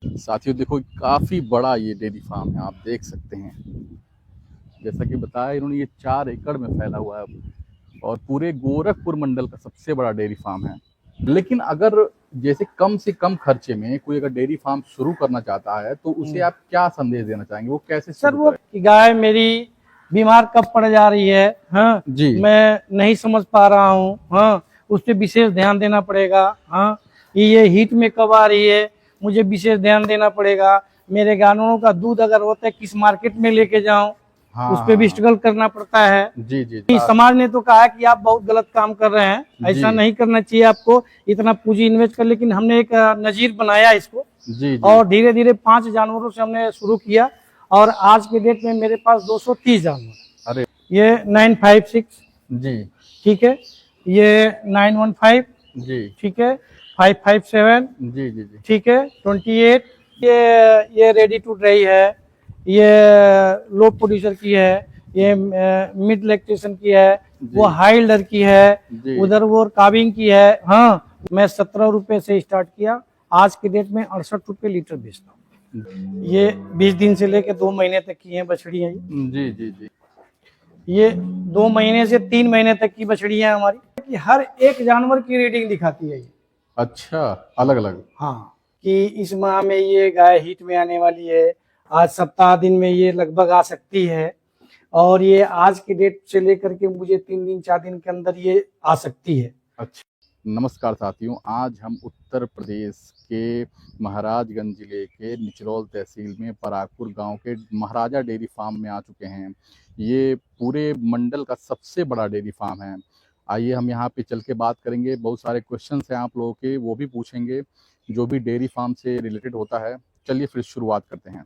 साथियों देखो, काफी बड़ा ये डेयरी फार्म है, आप देख सकते हैं। जैसा कि बताया इन्होंने, ये 4 एकड़ में फैला हुआ है और पूरे गोरखपुर मंडल का सबसे बड़ा डेयरी फार्म है। लेकिन अगर जैसे कम से कम खर्चे में कोई अगर डेयरी फार्म शुरू करना चाहता है तो उसे आप क्या संदेश देना चाहेंगे, वो कैसे सर शुरू वो करे? गाय मेरी बीमार कब पड़ जा रही है, हाँ जी मैं नहीं समझ पा रहा हूँ, हाँ उस पर विशेष ध्यान देना पड़ेगा। हाँ ये हीट में कब आ रही है, मुझे विशेष ध्यान देना पड़ेगा। मेरे जानवरों का दूध अगर होता है किस मार्केट में लेके जाऊं, हाँ उस पर हाँ भी हाँ। स्ट्रगल करना पड़ता है। जी जी कि समाज ने तो कहा है कि आप बहुत गलत काम कर रहे हैं, जी ऐसा नहीं करना चाहिए आपको, इतना पूंजी इन्वेस्ट कर। लेकिन हमने एक नजीर बनाया इसको जी जी। और धीरे धीरे 5 जानवरों से हमने शुरू किया और आज के डेट में मेरे पास 230 जानवर। अरे ये 956, जी ठीक है, ये 915, जी ठीक है, 557, जी जी जी ठीक है, 28, ये रेडी टू ड्राई है, ये लो प्रोड्यूसर की है, ये मिड लैक्टेशन की है, वो हाई लर की है, जी उधर वो काविंग की है। हाँ मैं 17 रुपए से स्टार्ट किया, आज के डेट में 68 रुपए लीटर बेचता हूँ। ये 20 दिन से लेके 2 महीने तक की है बछड़ियाँ। जी जी जी। ये 2 महीने से 3 महीने तक की बछड़ियाँ हमारी, कि हर एक जानवर की रीडिंग दिखाती है ये। अच्छा, अलग अलग। हाँ कि इस माह में ये गाय हीट में आने वाली है, आज सप्ताह दिन में ये लगभग आ सकती है, और ये आज के डेट से लेकर के मुझे 3 दिन 4 दिन के अंदर ये आ सकती है। अच्छा, नमस्कार साथियों, आज हम उत्तर प्रदेश के महाराजगंज जिले के निचरौल तहसील में परागपुर गांव के महाराजा डेयरी फार्म में आ चुके हैं। ये पूरे मंडल का सबसे बड़ा डेयरी फार्म है। आइए हम यहाँ पे चल के बात करेंगे, बहुत सारे क्वेश्चंस हैं आप लोगों के, वो भी पूछेंगे जो भी डेयरी फार्म से रिलेटेड होता है। चलिए फिर शुरुआत करते हैं।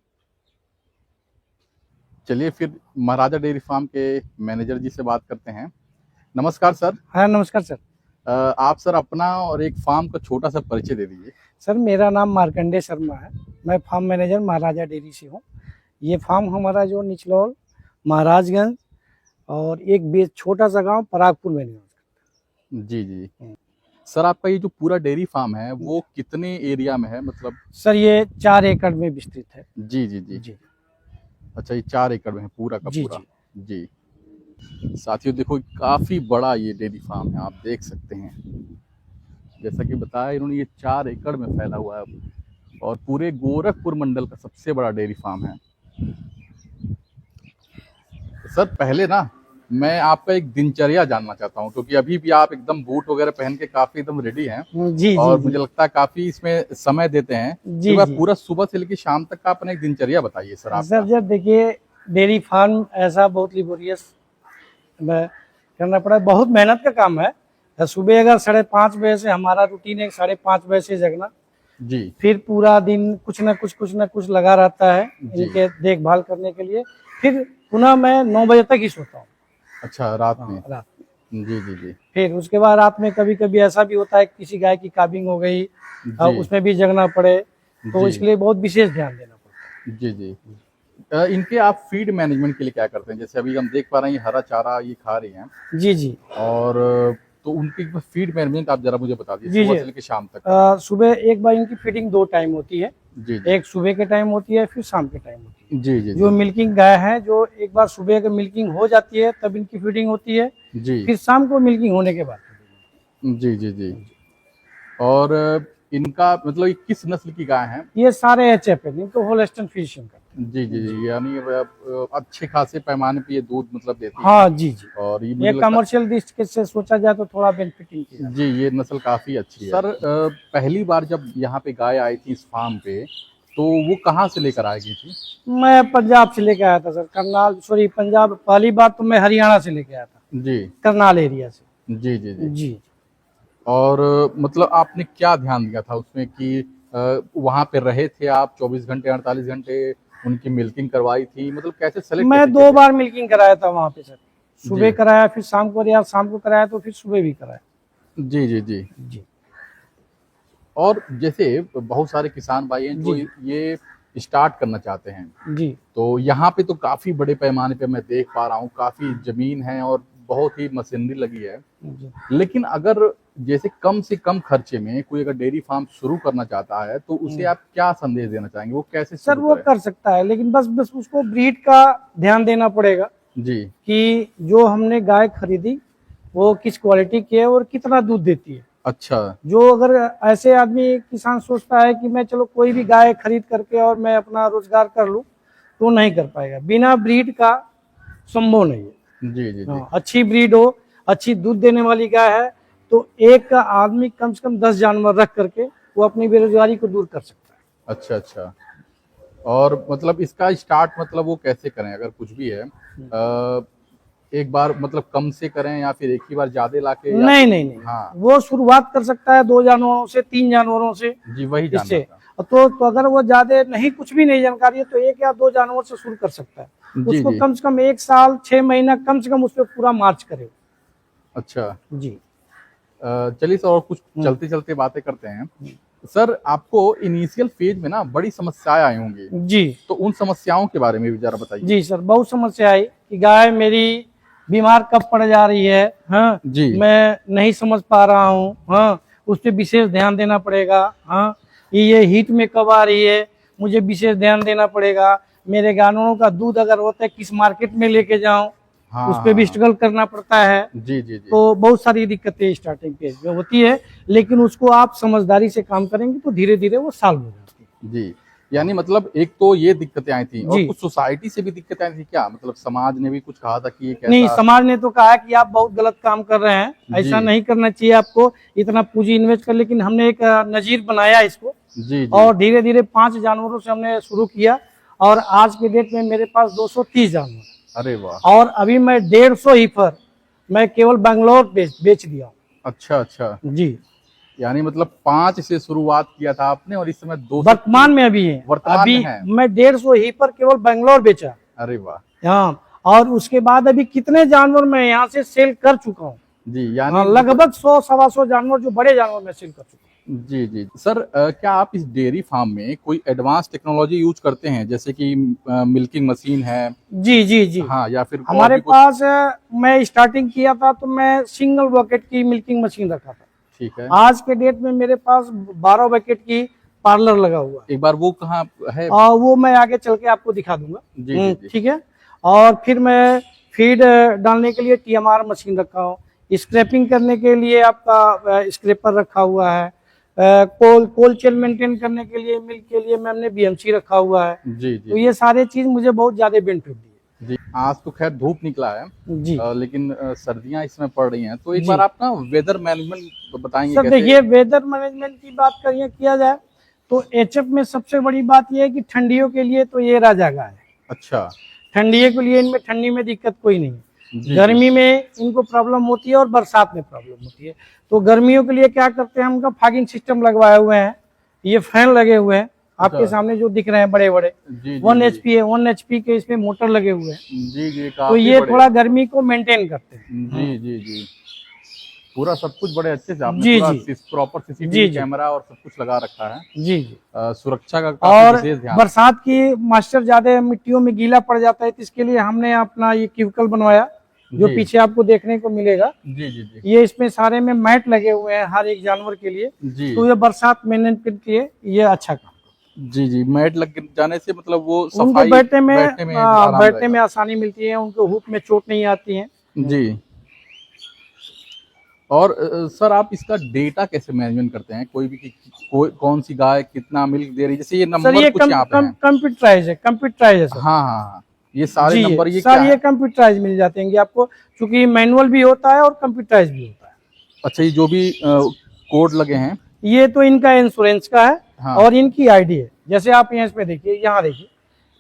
चलिए फिर महाराजा डेयरी फार्म के मैनेजर जी से बात करते हैं। नमस्कार सर। हाँ नमस्कार सर। आप सर अपना और एक फार्म का छोटा सा परिचय दे दीजिए। सर मेरा नाम मार्कंडेय शर्मा है, मैं फार्म मैनेजर महाराजा डेयरी से हूँ। ये फार्म हमारा जो निचलौल महाराजगंज और एक छोटा सा गांव परागपुर में निवास करता है। जी जी। सर आपका ये जो पूरा डेयरी फार्म है वो कितने एरिया में है, मतलब? सर ये 4 एकड़ में विस्तृत है। जी जी जी जी अच्छा, ये 4 एकड़ में है पूरा का जी पूरा। जी साथियों देखो, काफी बड़ा ये डेयरी फार्म है, आप देख सकते हैं। जैसा कि बताया इन्होंने, ये 4 एकड़ में फैला हुआ है और पूरे गोरखपुर मंडल का सबसे बड़ा डेयरी फार्म है। सर पहले ना मैं आपका एक दिनचर्या जानना चाहता हूँ, क्योंकि अभी भी आप एकदम बूट वगैरह पहन के काफी एकदम रेडी हैं। जी और जी मुझे लगता है काफी इसमें समय देते हैं। जी तो आप जी। पूरा सुबह से लेकर शाम तक का अपना एक दिनचर्या बताइए सर आपका। सर जब देखिए डेयरी फार्म ऐसा बहुत लिबोरियस करना पड़ा है, बहुत मेहनत का काम है। सुबह अगर 5:30 बजे से हमारा रूटीन है, 5:30 बजे से जगना, जी फिर पूरा दिन कुछ ना कुछ लगा रहता है इनके देखभाल करने के लिए। फिर पुनः मैं 9 बजे तक ही सोता हूँ। अच्छा, रात में? रात में जी जी जी फिर उसके बाद रात में कभी कभी ऐसा भी होता है किसी गाय की काबिंग हो गई, जी उसमें भी जगना पड़े, तो जी इसके लिए बहुत विशेष ध्यान देना पड़ता है। जी जी। इनके आप फीड मैनेजमेंट के लिए क्या करते हैं? जैसे अभी हम देख पा रहे हैं ये हरा चारा ये खा रही हैं, जी जी और तो उनकी फीड मैनेजमेंट आप जरा मुझे बता जी दीजिए, सुबह जी। से लेकर शाम तक। सुबह एक बार इनकी फीडिंग 2 टाइम होती है, जी जी एक सुबह के टाइम होती है, फिर शाम के टाइम होती है। जी जी जो मिल्किंग गाय है, जो एक बार सुबह अगर मिल्किंग हो जाती है तब इनकी फीडिंग होती है, जी फिर शाम को मिल्किंग होने के बाद। जी जी जी। और इनका मतलब ये किस नस्ल की गाय हैं? ये सारे HF है, इनको होल्स्टाइन फ्रीजियन का। जी जी जी, यानी अच्छे खासे पैमाने पे ये दूध मतलब देती है। हाँ जी जी। और ये ये कमर्शियल दृष्टि से सोचा जाए तो थोड़ा बेनिफिटिंग। जी, ये नस्ल काफी अच्छी है। सर पहली बार जब यहाँ पे गाय आई थी इस फार्म पे, तो वो कहाँ से लेकर आ गई थी? मैं पंजाब से लेके आया था सर, पंजाब। पहली बार तो मैं हरियाणा से लेके आया था, जी करनाल एरिया से। जी जी जी। जी और मतलब आपने क्या ध्यान दिया था उसमें कि वहाँ पे रहे थे आप 24 घंटे 48 घंटे, उनकी मिल्किंग करवाई थी, मतलब कैसे सेलेक्ट? मैं 2 बार मिल्किंग कराया था वहाँ पे सर, सुबह कराया फिर शाम को, या शाम को कराया तो फिर सुबह भी कराया। जी जी जी जी और जैसे बहुत सारे किसान भाई हैं जो ये स्टार्ट करना चाहते हैं, जी तो यहाँ पे तो काफी बड़े पैमाने पे मैं देख पा रहा हूँ, काफी जमीन है और बहुत ही मशीनरी लगी है। जी। लेकिन अगर जैसे कम से कम खर्चे में कोई अगर डेयरी फार्म शुरू करना चाहता है तो उसे आप क्या संदेश देना चाहेंगे, वो कैसे सर शुरू वो करे? कर सकता है, लेकिन बस बस उसको ब्रीड का ध्यान देना पड़ेगा जी। कि जो हमने गाय खरीदी वो किस क्वालिटी की है और कितना दूध देती है। अच्छा। जो अगर ऐसे आदमी किसान सोचता है कि मैं चलो कोई भी गाय खरीद करके और मैं अपना रोजगार कर लूं, तो नहीं कर पाएगा। बिना ब्रीड का संभव नहीं है। जी जी जी। हाँ, अच्छी ब्रीड हो, अच्छी दूध देने वाली गाय है तो एक आदमी कम से कम 10 जानवर रख करके वो अपनी बेरोजगारी को दूर कर सकता है। अच्छा अच्छा। और मतलब इसका स्टार्ट मतलब वो कैसे करें, अगर कुछ भी है एक बार मतलब कम से करें या फिर एक ही बार ज्यादा लाके या नहीं फिर- नहीं नहीं, हाँ वो शुरुआत कर सकता है 2 जानवरों से, 3 जानवरों से। जी, वही जानना इससे था। तो अगर वो ज्यादा नहीं, कुछ भी नहीं जानकारी है, तो 1 या 2 जानवर से शुरू कर सकता है। जी उसको जी। कम से कम 1 साल 6 महीना कम से कम उस पर पूरा मार्च करे। अच्छा। जी। चलिए सर, और कुछ चलते चलते बातें करते हैं। सर आपको इनिशियल फेज में ना बड़ी समस्याएं आई होंगी, जी तो उन समस्याओं के बारे में भी जरा बताइए। जी सर, बहुत समस्या आई कि गाय मेरी बीमार कब पड़ जा रही है। हाँ, जी मैं नहीं समझ पा रहा हूँ। हाँ, उस पर विशेष ध्यान देना पड़ेगा। हाँ, ये हीट में कब आ रही है, मुझे विशेष ध्यान देना पड़ेगा। मेरे जानवरों का दूध अगर होता है किस मार्केट में लेके जाऊं, हाँ उस पर भी हाँ। स्ट्रगल करना पड़ता है। जी जी जी। तो बहुत सारी दिक्कतें स्टार्टिंग पेज में होती है, लेकिन उसको आप समझदारी से काम करेंगे तो धीरे धीरे वो सॉल्व हो जाती है। जी, यानी मतलब एक तो ये दिक्कतें आई थी और जी। कुछ सोसाइटी से भी दिक्कतें आई थी क्या, मतलब समाज ने भी कुछ कहा था कि ये नहीं, कैसा? समाज ने तो कहा है कि आप बहुत गलत काम कर रहे हैं, ऐसा जी नहीं करना चाहिए आपको, इतना पूंजी इन्वेस्ट कर। लेकिन हमने एक नजीर बनाया इसको जी जी। और धीरे धीरे 5 जानवरों से हमने शुरू किया और आज के डेट में मेरे पास 230 जानवर। अरे वाह। और अभी मैं 150 हीफर मैं केवल बैंगलोर बेच दिया हूँ। अच्छा अच्छा। जी। यानी मतलब 5 से शुरुआत किया था आपने और इस समय 200 वर्तमान में अभी है, वर्तमान अभी में है। मैं 150 हीफर केवल बैंगलोर बेचा। अरे वाह। हाँ, और उसके बाद अभी कितने जानवर मैं यहाँ से सेल कर चुका हूँ। जी, यानी हाँ, लगभग 100-125 जानवर जो बड़े जानवर मैं सेल कर चुका हूँ। जी जी सर, क्या आप इस डेयरी फार्म में कोई एडवांस टेक्नोलॉजी यूज करते हैं, जैसे कि मिल्किंग मशीन है? जी जी जी। हाँ, या फिर और हमारे भी कुछ? पास मैं स्टार्टिंग किया था तो मैं सिंगल बकेट की मिल्किंग मशीन रखा था। ठीक है। आज के डेट में मेरे पास 12 बकेट की पार्लर लगा हुआ है। एक बार वो कहाँ है? वो मैं आगे चल के आपको दिखा दूंगा। जी जी जी। ठीक है। और फिर मैं फीड डालने के लिए TMR मशीन रखा हूँ, स्क्रैपिंग करने के लिए आपका स्क्रैपर रखा हुआ है, कोल्ड चेन मेंटेन करने के लिए, मिल्क के लिए मैंने BMC रखा हुआ है। जी जी तो ये सारे चीज मुझे बहुत ज्यादा बेनिफिट दी है। जी। आज तो खैर धूप निकला है, जी लेकिन सर्दियां इसमें पड़ रही हैं, तो एक जी। बार आप ना वेदर मैनेजमेंट बताएंगे सर कैसे? देखिए, वेदर मैनेजमेंट की बात किया जाए तो HF में सबसे बड़ी बात यह है कि ठंडियों के लिए तो ये राजागा है। अच्छा। ठंडियों के लिए इनमें ठंडी में दिक्कत कोई नहीं है। जी गर्मी में इनको प्रॉब्लम होती है और बरसात में प्रॉब्लम होती है। तो गर्मियों के लिए क्या करते हैं, हम उनका फॉगिंग सिस्टम लगवाए हुए हैं, ये फैन लगे हुए हैं आपके अच्छा। सामने जो दिख रहे हैं बड़े बड़े, जी 1 जी HP है, 1 HP के इसमें मोटर लगे हुए हैं। जी जी, तो काफी ये बड़े। थोड़ा गर्मी को मेंटेन करते हैं। जी जी जी। पूरा सब कुछ बड़े अच्छे से आपने जी पूरा जी प्रॉपर जी CCTV जी कैमरा और सब कुछ लगा रखा है। जी जी। सुरक्षा का काफी और विशेष ध्यान। बरसात की मास्टर ज्यादा मिट्टियों में गीला पड़ जाता है, तो इसके लिए हमने अपना ये क्यूबिकल बनवाया जो जी पीछे आपको देखने को मिलेगा। जी जी जी ये इसमें सारे में मैट लगे हुए हैं हर एक जानवर के लिए, जी तो ये बरसात मैनेजमेंट के लिए ये अच्छा काम। जी जी। मैट लग जाने से मतलब वो उनको सफाई बैठने में आराम बैठने में रहेगा। आसानी मिलती है, उनको हुक में चोट नहीं आती है। जी। और सर आप इसका डेटा कैसे मैनेजमेंट करते हैं, कोई भी कौन सी गाय कितना मिल्क दे रही है, जैसे ये सर नंबर ये कुछ यहाँ पे हैं? कंप्यूटराइज है सर। हाँ हाँ हाँ, ये सारे जी नंबर ये सर, क्या ये है? कंप्यूटराइज मिल जाते हैं आपको, क्योंकि मैनुअल भी होता है और कंप्यूटराइज भी होता है। अच्छा, ये जो भी कोड लगे हैं? ये तो इनका इंश्योरेंस का है। हाँ। और इनकी ID है, जैसे आप यहाँ पे देखिए, यहाँ देखिए,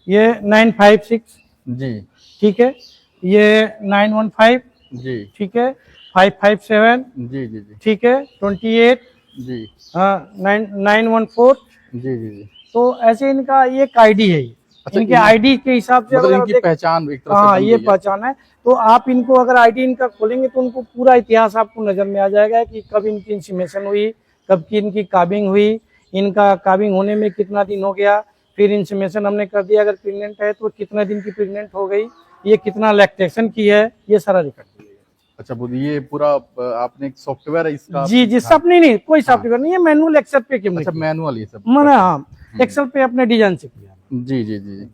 ये 956, जी ठीक है, ये 915, जी ठीक है, 557, जी जी जी ठीक है, 28, जी 914। जी जी जी। तो ऐसे इनका ये एक ID है। अच्छा, इनके ID के हिसाब से मतलब अगर इनकी देख- पहचान एक तरह से हाँ, बन ये गई है। पहचान है। तो आप इनको अगर ID इनका खोलेंगे तो उनको पूरा इतिहास आपको नजर में आ जाएगा कि कब इनकी इंसीमेशन हुई, कब की इनकी काबिंग हुई, इनका काबिंग होने में कितना दिन हो गया, फिर इंसीमेशन हमने कर दिया, अगर प्रेग्नेंट है तो कितने दिन की प्रेग्नेंट हो गई, ये कितना लैक्टेशन की है, ये सारा रिकॉर्ड। अच्छा, वो ये पूरा आपने एक सॉफ्टवेयर है इसका? जी जी, हाँ, सब नहीं कोई हाँ। सॉफ्टवेयर नहीं है, मैनुअल एक्सेल पे किया अच्छा, मैनुअल ये सब मैंने, करते हाँ हैं। एक्सेल पे अपने डिजाइन से किया। जी जी जी।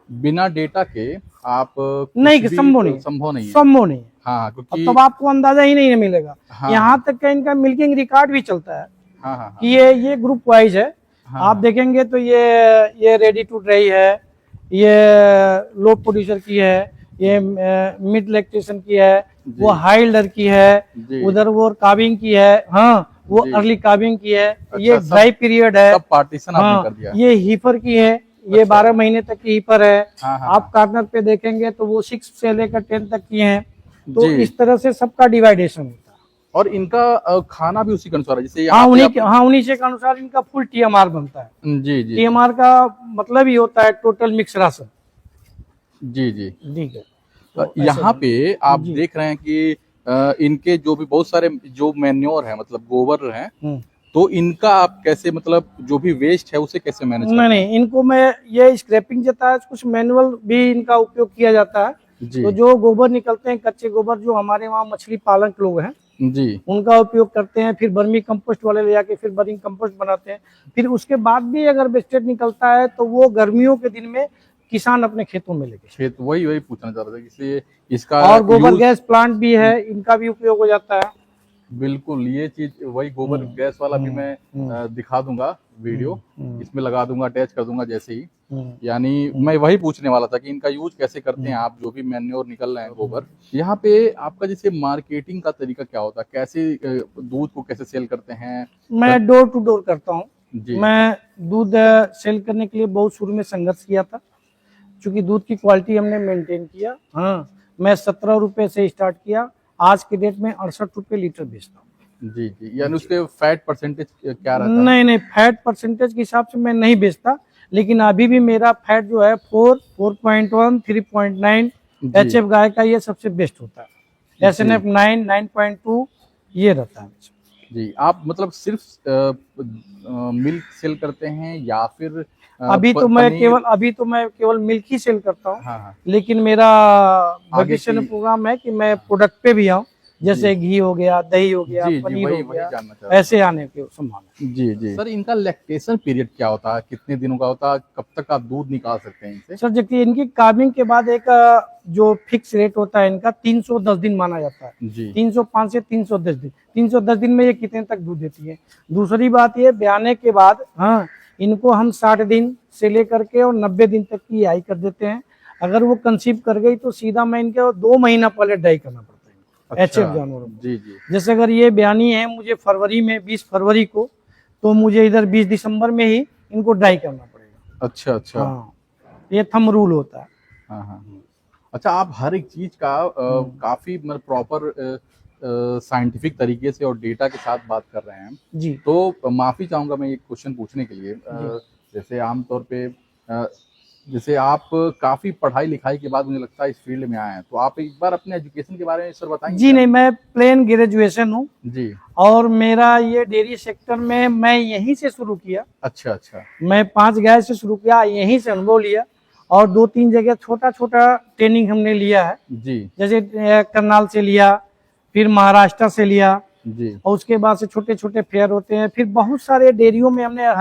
बिना डेटा के आप नहीं, कुछ भी संभव नहीं है, संभव नहीं है। संभव नहीं है। हाँ, अब क्योंकि तब आपको अंदाजा ही नहीं मिलेगा। हाँ यहाँ तक का इनका मिल्किंग रिकॉर्ड भी चलता है हाँ हाँ कि ये ग्रुप वाइज है। हाँ आप हाँ, देखेंगे तो ये रेडी टू ड्राई है, ये लो प्रोड्यूसर की है, ये मिड लैक्टेशन की है, वो जी हाई एल्डर की है, जी। उधर वो काविंग की है, हाँ वो जी। अर्ली काविंग की है, ये अच्छा, ड्राई पीरियड है, सब पार्टीशन आपने हाँ कर दिया। ये हीपर की है, ये अच्छा। 12 महीने तक की हीपर है। हाँ हाँ आप कार्नर पे देखेंगे तो वो 6 से लेकर 10 तक की हैं। तो जी। इस तरह से सबका डिवाइडेशन होता है। और इनका खाना भी उसी के अनुसार है, जैसे हाँ यहाँ पे हाँ उन्हीं से के अनुसार इनका फुल टीएमआर बनता है। जी जी टीएमआर का मतलब ही होता है टोटल मिक्स राशन। जी जी। ठीक है, यहाँ पे आप जी। देख रहे हैं कि इनके जो भी बहुत सारे जो मैन्योर है, मतलब गोबर है, हम्म। तो इनका आप कैसे, मतलब जो भी वेस्ट है उसे कैसे मैनेज नहीं करते नहीं, इनको मैं ये स्क्रैपिंग जाता है, कुछ मैनुअल भी इनका उपयोग किया जाता है। हैं? जी तो जो गोबर निकलते हैं कच्चे गोबर, जो हमारे वहाँ मछली पालक लोग हैं जी उनका उपयोग करते हैं, फिर वर्मी कंपोस्ट वाले ले जाके फिर वर्मी कंपोस्ट बनाते हैं। फिर उसके बाद भी अगर वेस्टेज निकलता है तो वो गर्मियों के दिन में किसान अपने खेतों में लेके, खेत, वही वही पूछना चाह रहा था कि इसलिए इसका और गोबर यूज, गैस प्लांट भी है, इनका भी उपयोग हो जाता है। बिल्कुल ये चीज, वही गोबर गैस वाला भी मैं दिखा दूंगा वीडियो, इसमें लगा दूंगा, अटैच कर दूंगा जैसे ही। यानी मैं वही पूछने वाला था कि इनका यूज कैसे करते हैं आप, जो भी मैन्योर निकल रहे हैं गोबर। यहाँ पे आपका जैसे मार्केटिंग का तरीका क्या होता है, कैसे दूध को कैसे सेल करते हैं? मैं डोर टू डोर करता हूँ। जी मैं दूध सेल करने के लिए बहुत शुरू में संघर्ष किया था, क्योंकि दूध की क्वालिटी हमने मेंटेन किया। हाँ, मैं 17 रुपए से स्टार्ट किया, आज के डेट में 68 रुपए लीटर बेचता हूँ। जी जी। यानी उसके फैट परसेंटेज क्या रहता है? नहीं नहीं, फैट परसेंटेज के हिसाब से मैं नहीं बेचता, लेकिन अभी भी मेरा फैट जो है 4.1 3.9 जी एचएफ गाय का ये सबसे बेस्ट होता है। एसएनएफ 9 9.2 ये रहता है। जी। आप मतलब सिर्फ मिल्क सेल करते हैं या फिर अभी तो मैं पनीर? केवल मिल्क ही सेल करता हूँ। हाँ हाँ। लेकिन मेरा आगे भविष्य में की, प्रोग्राम है कि मैं प्रोडक्ट पे भी आऊँ, जैसे घी हो गया, दही हो गया, जी जी, पनीर वही हो वही गया, जानना चाह रहा ऐसे आने की संभावना। था। जी जी। सर, इनका लैक्टेशन पीरियड क्या होता है, कितने दिनों का होता है, कब तक आप दूध निकाल सकते हैं इनसे? सर देखिए, इनकी काबिंग के बाद एक जो फिक्स रेट होता है इनका 310 दिन माना जाता है। जी 305 से 310 दिन, 310 दिन में ये कितने तक दूध देती है। दूसरी बात ये, ब्याने के बाद हाँ इनको हम 60 दिन से लेकर के और 90 दिन तक की आई कर देते हैं। अगर वो कंसीव कर गई तो सीधा मैं इनके 2 महीना पहले डाई करना पड़ता है अच्छा। एचएफ जानवरों को। जी जी जैसे अगर ये ब्यानी है मुझे फरवरी में 20 फरवरी को, तो मुझे इधर 20 दिसंबर में ही इनको डाई करना पड़ेगा। अच्छा अच्छा। हाँ, ये थंब रूल होता है। हाँ हाँ। अच्छा, आप हर एक चीज का काफी मतलब प्रॉपर साइंटिफिक तरीके से और डेटा के साथ बात कर रहे हैं। जी तो माफी चाहूंगा मैं एक क्वेश्चन पूछने के लिए। जैसे आमतौर पे जैसे आप काफी पढ़ाई लिखाई के बाद मुझे लगता है इस फील्ड में आए हैं, तो आप एक बार अपने एजुकेशन के बारे में सर बताएंगे? जी नहीं, मैं प्लेन ग्रेजुएशन हूँ जी। और मेरा ये डेयरी सेक्टर में मैं यहीं से शुरू किया। अच्छा अच्छा। मैं 5 गाय से शुरू किया, यहीं से अनुभव लिया और 2-3 जगह छोटा छोटा ट्रेनिंग हमने लिया है। जी जैसे करनाल से लिया, फिर महाराष्ट्र से लिया, जी और उसके बाद से छोटे छोटे फेयर होते हैं। फिर बहुत सारे डेयरियों में हमने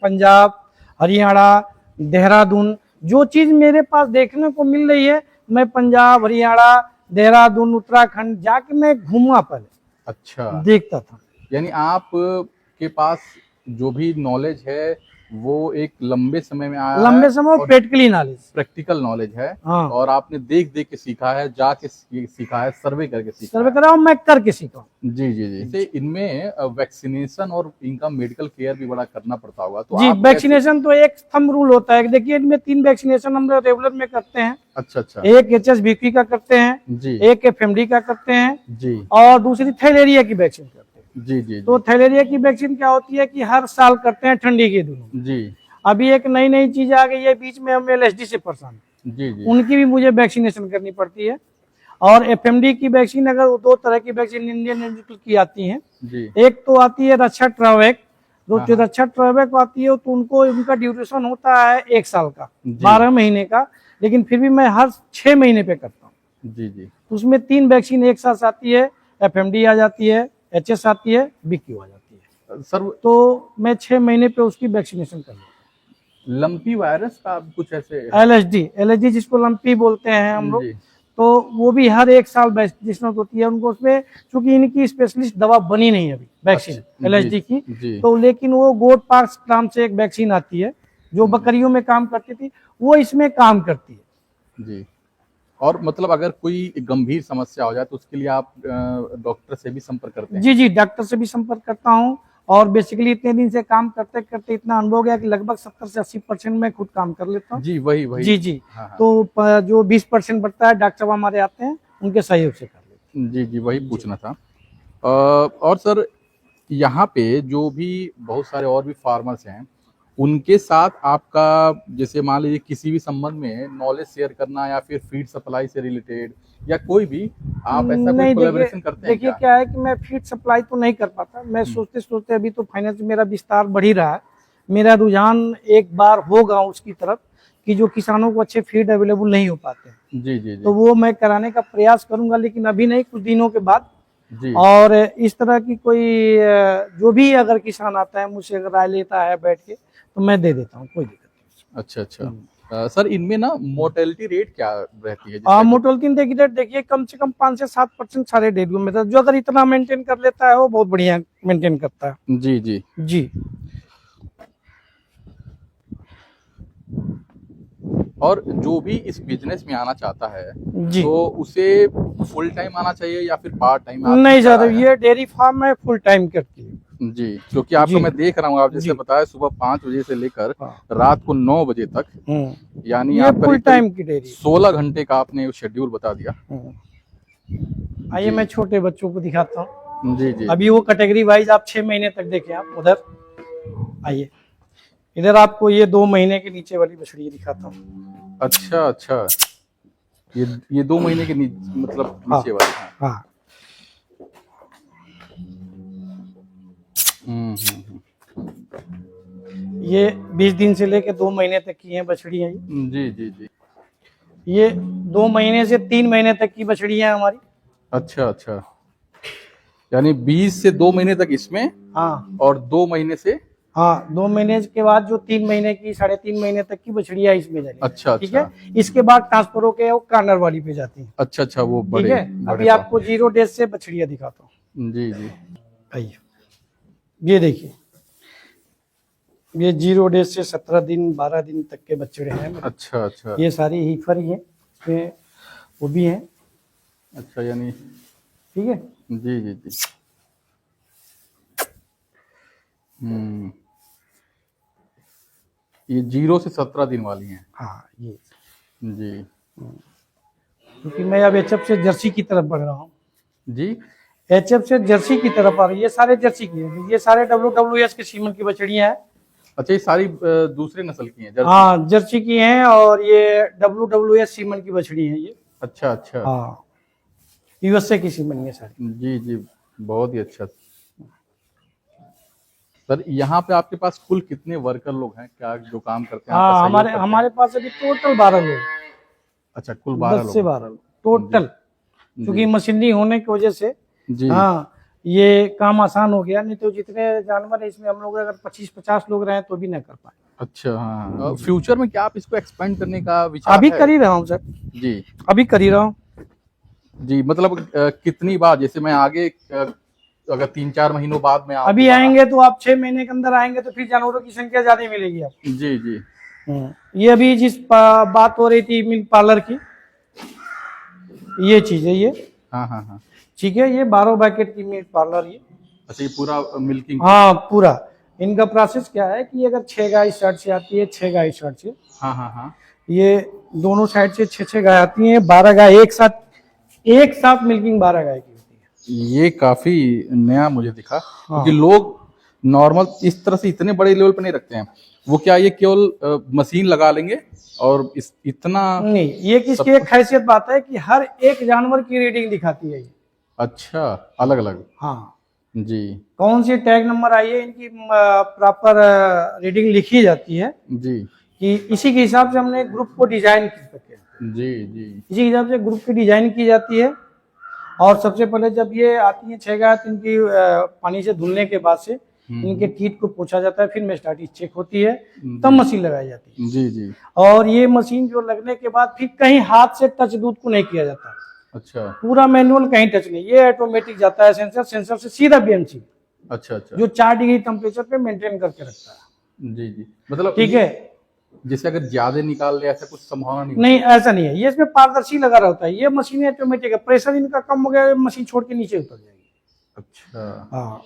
पंजाब, हरियाणा, देहरादून, जो चीज मेरे पास देखने को मिल रही है, मैं पंजाब, हरियाणा, देहरादून, उत्तराखंड जाके मैं घूमा, पहले अच्छा। देखता था। यानी आप के पास जो भी नॉलेज है वो एक लंबे समय में आया लंबे है समय और प्रैक्टिकली नॉलेज, प्रैक्टिकल नॉलेज है। हाँ, और आपने देख देख के सीखा है, जाके सीखा है, सर्वे करके सीखा सर्वे है। करा हूं, मैं करके सीखा हूं। जी जी जी। जैसे इनमें वैक्सीनेशन और इनका मेडिकल केयर भी बड़ा करना पड़ता होगा, तो जी, आप वैक्सीनेशन तो एक थंब रूल होता है। देखिए, इनमें 3 वैक्सीनेशन हम लोग रेगुलर में करते हैं। अच्छा अच्छा। एक HSBP का करते हैं, जी एक FMD का करते हैं, जी और दूसरी थैलेरिया की वैक्सीन करते हैं। जी जी तो थैलेरिया की वैक्सीन क्या होती है कि हर साल करते हैं, ठंडी के दिनों। जी अभी एक नई नई चीज आ गई है, बीच में हम LSD से परेशान हैं, जी जी उनकी भी मुझे वैक्सीनेशन करनी पड़ती है। और FMD की वैक्सीन, अगर 2 तरह की वैक्सीन इंडियन इंस्टीट्यूट की आती हैं। जी। एक तो आती है रक्षा ट्रावेक, जो हाँ, रक्षा ट्रावेक आती है तो उनको उनका ड्यूरेशन होता है 1 साल का, जी 12 महीने का, लेकिन फिर भी मैं हर 6 महीने पे करता हूँ। जी जी। तो उसमें 3 वैक्सीन एक साथ आती है, FMD आ जाती है, HS आती है, BQ आ जाती है। सर तो मैं 6 महीने पे उसकी वैक्सीनेशन कर लेता लंपी वायरस का कुछ ऐसे हूँ। LSD जिसको लंपी बोलते हैं हम लोग, जी तो वो भी हर 1 साल वैक्सीनेशन होती है उनको। उसमें चूंकि इनकी स्पेशलिस्ट दवा बनी नहीं है अभी वैक्सीन अच्छा, LSD की, जी तो लेकिन वो गोट पार्क्स नाम से एक वैक्सीन आती है जो बकरियों में काम करती थी, वो इसमें काम करती है। जी। और मतलब अगर कोई गंभीर समस्या हो जाए तो उसके लिए आप डॉक्टर से भी संपर्क करते हैं? जी जी, डॉक्टर से भी संपर्क करता हूँ। और बेसिकली इतने दिन से काम करते करते इतना अनुभव हो गया कि लगभग 70 से 80% मैं खुद काम कर लेता हूँ। जी वही वही। जी जी। हाँ, हाँ। तो जो 20% बढ़ता है डॉक्टर साहब हमारे आते हैं, उनके सहयोग से कर लेते हैं। जी जी वही पूछना था। और सर यहाँ पे जो भी बहुत सारे और भी फार्मर्स हैं, उनके साथ आपका जैसे मान लीजिए किसी भी संबंध में नॉलेज शेयर करना या फिर फीड सप्लाई से रिलेटेड या कोई भी आप ऐसा कोई नहीं, कोलैबोरेशन करते हैं देखिए क्या? क्या है कि मैं फीड सप्लाई तो नहीं कर पाता। मैं सोचते सोचते अभी तो फाइनेंस मेरा विस्तार बढ़ ही रहा है। मेरा रुझान एक बार होगा उसकी तरफ कि जो किसानों को अच्छे फीड अवेलेबल नहीं हो पाते हैं, जी जी तो जी वो मैं कराने का प्रयास करूंगा, लेकिन अभी नहीं, कुछ दिनों के बाद। जी। और इस तरह की कोई जो भी अगर किसान आता है मुझसे अगर राय लेता है बैठ के, तो मैं दे देता हूँ, कोई दिक्कत नहीं। अच्छा अच्छा। सर इनमें ना मोर्टेलिटी रेट क्या रहती है? जैसे मोटोल्किन देखिए कम से कम 5 से 7% सारे डेयरियों में था। जो अगर इतना मेंटेन कर लेता है वो बहुत बढ़िया मेंटेन करता है। जी जी जी। और जो भी इस बिजनेस में आना चाहता है जी। तो उसे फुल टाइम आना चाहिए या फिर पार्ट टाइम? नहीं सर, ये डेयरी फार्म है, फुल टाइम करती है। जी, क्योंकि आपको जी। मैं देख रहा हूँ, आप जैसे जी। बताया सुबह 5 बजे से लेकर हाँ। रात को 9 बजे तक, यानी ये आप फुल करीब टाइम की डेयरी 16 घंटे का आपने शेड्यूल बता दिया। आइए जी। मैं छोटे बच्चों को दिखाता हूँ। जी जी अभी वो कैटेगरी वाइज आप 6 महीने तक देखें। आप उधर आइए, इधर आपको ये 2 महीने के नीचे वाली बछड़ी दिखाता हूँ। अच्छा अच्छा। ये 2 महीने के मतलब हाँ नीचे वाली है। हाँ। ये 20 दिन से लेके 2 महीने तक की हैं बछड़ियाँ। जी जी जी। ये 2 महीने से 3 महीने तक की बछड़ियाँ हैं हमारी। अच्छा अच्छा, यानी 20 से 2 महीने तक इसमें, हाँ और 2 महीने से, हाँ, 2 महीने के बाद जो 3 महीने की 3.5 महीने तक की बछड़ियाँ इसमें जाएगी। अच्छा ठीक है। अच्छा इसके बाद ट्रांसफर होके वो कार्नर वाली पे जाती है। अच्छा अच्छा, वो ठीक बड़े है। बड़े अभी आपको 0 डेज से बछड़ियाँ दिखाता हूँ। जी जी। आइए, ये देखिए, ये 0 डेज से 17 दिन 12 दिन तक के बछड़े हैं मेरे। अच्छा अच्छा। ये सारी हीफर ही हैं, इसमें वो भी हैं। अच्छा, यानी ठीक है। जी जी जी। ये 0 से 17 दिन वाली हैं? हाँ ये, जी क्योंकि मैं अब एचएफ से जर्सी की तरफ बढ़ रहा हूँ। जी। एचएफ से जर्सी की तरफ आ रही है। ये सारे जर्सी की हैं, ये सारे WWS के सीमन की बछड़ियाँ हैं। अच्छा, ये सारी दूसरे नस्ल की हैं? जर्सी? हाँ जर्सी की हैं, और ये WWS सीमन की बछड़ी है ये। अच्छा अच्छा। हाँ, USA की सीमन है सारी। जी जी, बहुत ही अच्छा। सर यहाँ पे आपके पास कुल कितने वर्कर लोग हैं, क्या जो काम करते हैं, आपका हाँ, सहयोग करते हैं? हमारे पास अभी टोटल 12 लोग। अच्छा, कुल 12 10 से लोग 12 लोग टोटल। क्योंकि जी मशीनरी होने की वजह से जी। हाँ ये काम आसान हो गया। नहीं तो जितने जानवर है इसमें हम लोग अगर 25-50 लोग रहे तो भी नहीं कर पाए। अच्छा हाँ, फ्यूचर में क्या आप इसको एक्सपेंड करने का विचार अभी है? कर ही रहा हूँ सर, जी अभी कर ही रहा हूँ। जी, मतलब कितनी बार, जैसे मैं आगे अगर 3-4 महीनों बाद में आऊं अभी दोबारा? आएंगे तो आप 6 महीने के अंदर आएंगे तो फिर जानवरों की संख्या ज्यादा मिलेगी आपको। जी जी। ये अभी जिस बात हो रही थी मिल्क पार्लर की, ये चीज है ये। हाँ हाँ हाँ। ठीक है, ये 12 पैकेट की मिल्क पार्लर ये। अच्छा, ये पूरा मिल्किंग? हाँ पूरा। इनका प्रोसेस क्या है कि अगर 6 गाय इस साइड से आती है, 6 गाय इस साइड से, हाँ हाँ हाँ। ये दोनों साइड से 6 गाय आती हैं। 12 गाय एक साथ मिल्किंग 12 गाय की होती है। ये काफी नया मुझे दिखा। हाँ। क्योंकि लोग नॉर्मल इस तरह से इतने बड़े लेवल पे नहीं रखते हैं। वो क्या, ये केवल मशीन लगा लेंगे और इतना नहीं, ये किसकी एक खासियत बात है कि हर एक जानवर की रीडिंग दिखाती है ये। अच्छा, अलग अलग? हाँ जी कौन सी टैग नंबर आई है इनकी प्रॉपर रीडिंग लिखी जाती है जी। कि इसी के हिसाब से हमने ग्रुप को डिजाइन किया। जी जी। इसी हिसाब से ग्रुप की डिजाइन की जाती है। और सबसे पहले जब ये आती है 6 गाय तो इनकी पानी से धुलने के बाद से इनके टीथ को पोंछा जाता है, फिर मेस्टाइटिस चेक होती है, तब मशीन लगाई जाती है। जी जी। और ये मशीन जो लगने के बाद फिर कहीं हाथ से टच दूध को नहीं किया जाता। अच्छा पूरा मैनुअल, कहीं टच नहीं, ये ऑटोमेटिक जाता है सेंसर, सेंसर से सीधा बीएमसी, अच्छा अच्छा। जो 4 डिग्री टेम्परेचर पे मेंटेन करके रखता है। जी जी, मतलब ठीक है, जैसे अगर ज्यादा निकाल ले ऐसा कुछ संभावना नहीं नहीं ऐसा नहीं है, ये इसमें पारदर्शी लगा रहता है। ये मशीन ऑटोमेटिक है, प्रेशर इनका कम हो गया, मशीन छोड़ के नीचे उतर जाएगी। अच्छा हाँ,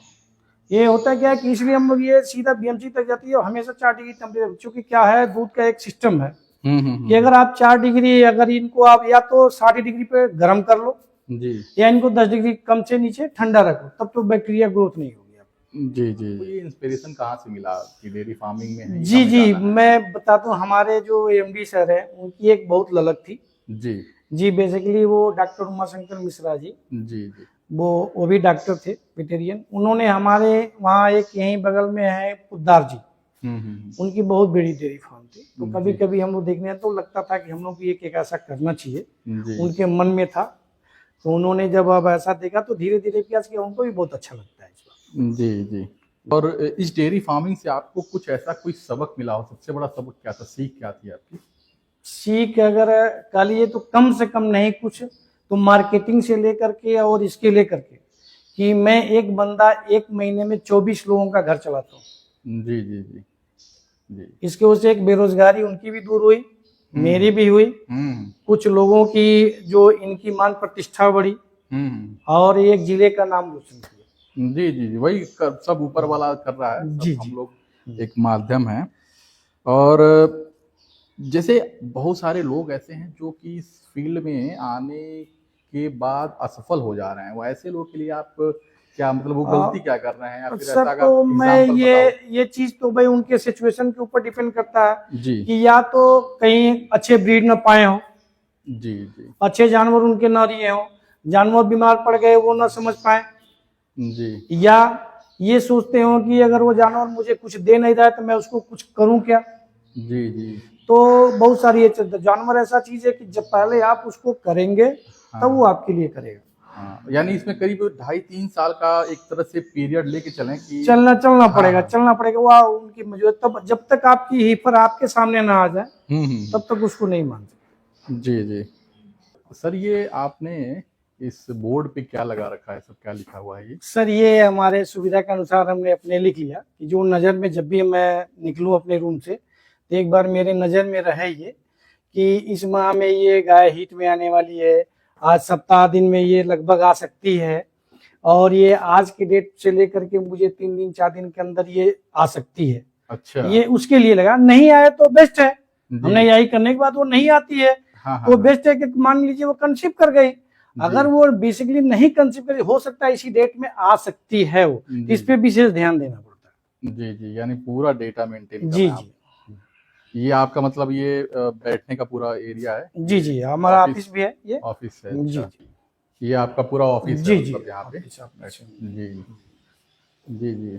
ये होता क्या है कि इसलिए हम लोग ये सीधा बीएमसी तक जाती है और हमेशा 4 डिग्री टेम्परेचर, क्योंकि क्या है दूध का एक सिस्टम है कि अगर आप 4 डिग्री, अगर इनको आप या तो 60 डिग्री पे गर्म कर लो जी या इनको 10 डिग्री कम से नीचे ठंडा रखो, तब तो बैक्टीरिया ग्रोथ नहीं होगी। जी जी। ये इंस्पिरेशन कहाँ से मिला कि डेयरी फार्मिंग में है? जी जी, मैं बताता हूँ, हमारे जो एमडी सर है उनकी एक बहुत ललक थी। जी जी, बेसिकली वो डॉक्टर उमाशंकर मिश्रा जी, जी जी। वो भी डॉक्टर थे, वेटेरियन। उन्होंने हमारे वहाँ एक यहीं बगल में है पुद्दार जी, उनकी बहुत बड़ी डेयरी फार्म थी। तो कभी कभी हम लोग देखने तो लगता था कि हम लोग भी एक ऐसा करना चाहिए, उनके मन में था। तो उन्होंने जब अब ऐसा देखा तो धीरे धीरे प्रयास किया, उनको भी बहुत अच्छा लगता है इस बात। जी जी। और इस डेयरी फार्मिंग से आपको कुछ ऐसा कोई सबक मिला हो? सबसे बड़ा सबक क्या था, सीख क्या थी आपकी? सीख अगर कह लिए तो कम से कम नहीं कुछ तो मार्केटिंग से लेकर के और इसके लेकर के कि मैं एक बंदा एक महीने में 24 लोगों का घर चलाता हूँ। जी जी जी जी। इसके वजह से एक बेरोजगारी उनकी भी दूर हुई, मेरी भी हुई, कुछ लोगों की जो इनकी मान प्रतिष्ठा बढ़ी और एक जिले का नाम रोशन किया। जी जी जी, वही सब ऊपर वाला कर रहा है, जी सब जी, हम लोग एक माध्यम है। और जैसे बहुत सारे लोग ऐसे हैं जो कि इस फील्ड में आने के बाद असफल हो जा रहे हैं, वो ऐसे लोग के लिए आप क्या, मतलब वो गलती क्या कर रहे हैं, या फिर सर ऐसा का तो मैं एग्जाम्पल बताओ। ये चीज तो भाई उनके सिचुएशन के ऊपर डिपेंड करता है जी कि या तो कहीं अच्छे ब्रीड न पाए हो, जी जी अच्छे जानवर उनके न रिए हो, जानवर बीमार पड़ गए वो न समझ पाए, जी या ये सोचते हो कि अगर वो जानवर मुझे कुछ दे नहीं रहा है तो मैं उसको कुछ करूं क्या। जी जी। तो बहुत सारी ये चीज, जानवर ऐसा चीज है कि जब पहले आप उसको करेंगे तब वो आपके लिए करेगा। हाँ, यानी इसमें करीब 2.5-3 साल का एक तरह से पीरियड लेके चलें कि चलना पड़ेगा, चलना पड़ेगा। वो उनकी मौजूद, तब जब तक आपकी हीफर आपके सामने ना आ जाए तब तक उसको नहीं मान सकते। जी जी। सर ये आपने इस बोर्ड पे क्या लगा रखा है, सब क्या लिखा हुआ है ये? सर ये हमारे सुविधा के अनुसार हमने अपने लिख लिया कि जो नज़र में जब भी मैं निकलूं अपने रूम से तो एक बार मेरे नज़र में रहे ये कि इस माह में ये गाय हीट में आने वाली है, आज सप्ताह दिन में ये लगभग आ सकती है, और ये आज की डेट से लेकर के मुझे 3 दिन 4 दिन के अंदर ये आ सकती है। अच्छा, ये उसके लिए लगा। नहीं आए तो बेस्ट है, हमने यही करने के बाद वो नहीं आती है तो बेस्ट है कि मान लीजिए वो कंसीव कर गई। अगर वो बेसिकली नहीं कंसीव कर, हो सकता है इसी डेट में आ सकती है वो, इस पे विशेष ध्यान देना पड़ता है। जी जी, यानी पूरा डेटा मेंटेन जी करना है। जी, ये आपका मतलब ये बैठने का पूरा एरिया है? जी जी, हमारा ऑफिस भी है, ये ऑफिस है। जी अच्छा। ये आपका पूरा ऑफिस जी है जी, मतलब यहाँ पे? जी जी जी।